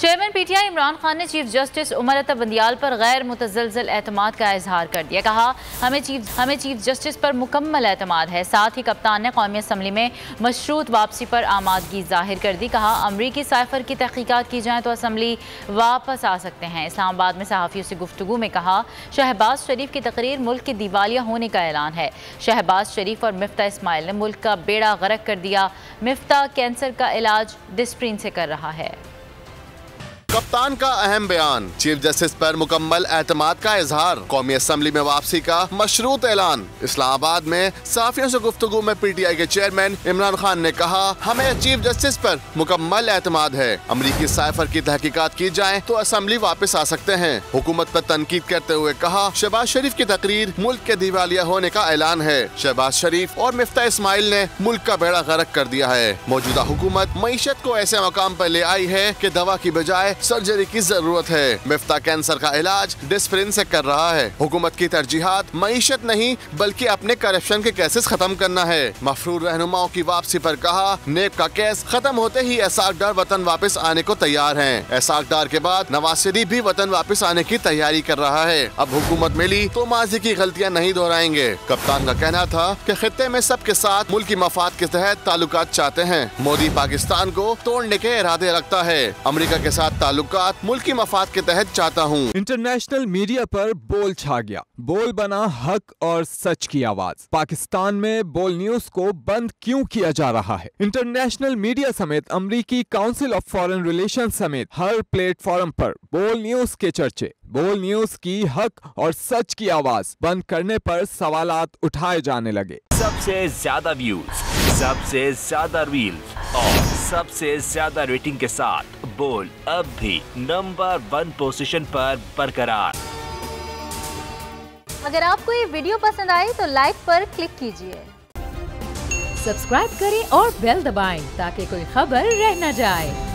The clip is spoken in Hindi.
चेयरमैन पीटीआई इमरान खान ने चीफ जस्टिस उमर अता बंदियाल पर गैर मुतज़लज़ल एतमाद का इजहार कर दिया। कहा हमें चीफ जस्टिस पर मुकम्मल एतमाद है। साथ ही कप्तान ने कौमी असम्बली में मशरूत वापसी पर आमादगी जाहिर कर दी। कहा अमरीकी साइफर की तहकीकात की जाए तो असम्बली वापस आ सकते हैं। इस्लामाबाद में सहाफ़ियों से गुफ्तगू में कहा शहबाज शरीफ की तकरीर मुल्क के दिवालिया होने का ऐलान है। शहबाज शरीफ और मिफ्ता इस्माइल ने मुल्क का बेड़ा गर्क कर दिया। मिफ्ता कैंसर का इलाज डिस्प्रिन से कर रहा है। कप्तान का अहम बयान, चीफ जस्टिस पर मुकम्मल एतमाद का इजहार, कौमी असम्बली में वापसी का मशरूत ऐलान। इस्लामाबाद में सहाफियों से गुफ्तगू में पीटीआई के चेयरमैन इमरान खान ने कहा हमें चीफ जस्टिस पर मुकम्मल एतमाद है। अमरीकी साइफर की तहकीकात की जाए तो असम्बली वापस आ सकते हैं। हुकूमत पर तनकीद करते हुए कहा शहबाज शरीफ की तकरीर मुल्क के दिवालिया होने का ऐलान है। शहबाज शरीफ और मिफ्ता इस्माइल ने मुल्क का बेड़ा गर्क कर दिया है। मौजूदा हुकूमत मईशत को ऐसे मकाम पर ले आई है कि दवा की बजाय सर्जरी की जरूरत है। मिफ्ता कैंसर का इलाज डिस्प्रिन से कर रहा है। हुकूमत की तरजीहात मईशत नहीं बल्कि अपने करप्शन के केसेस खत्म करना है। मफरूर रहनुमाओं की वापसी पर कहा नेब का केस खत्म होते ही एसाक डार वतन वापस आने को तैयार हैं। एसाक डार के बाद नवाज शरीफ भी वतन वापस आने की तैयारी कर रहा है। अब हुकूमत मिली तो माजी की गलतियाँ नहीं दोहराएंगे। कप्तान का कहना था कि खित्ते में सबके साथ मुल्की मफाद के तहत ताल्लुकात चाहते हैं। मोदी पाकिस्तान को तोड़ने के इरादे रखता है। अमेरिका के साथ ताल्लुकात मुल्की मफाद के तहत चाहता हूँ। इंटरनेशनल मीडिया पर बोल छा गया। बोल बना हक और सच की आवाज। पाकिस्तान में बोल न्यूज को बंद क्यों किया जा रहा है? इंटरनेशनल मीडिया समेत अमेरिकी काउंसिल ऑफ फॉरेन रिलेशन समेत हर प्लेटफॉर्म पर बोल न्यूज के चर्चे। बोल न्यूज की हक और सच की आवाज बंद करने पर सवालात उठाए जाने लगे। सबसे ज्यादा व्यूज, सबसे ज्यादा रील्स और सबसे ज्यादा रेटिंग के साथ बोल अब भी नंबर 1 पोजीशन पर बरकरार। अगर आपको ये वीडियो पसंद आए तो लाइक पर क्लिक कीजिए, सब्सक्राइब करें और बेल दबाएं ताकि कोई खबर रह न जाए।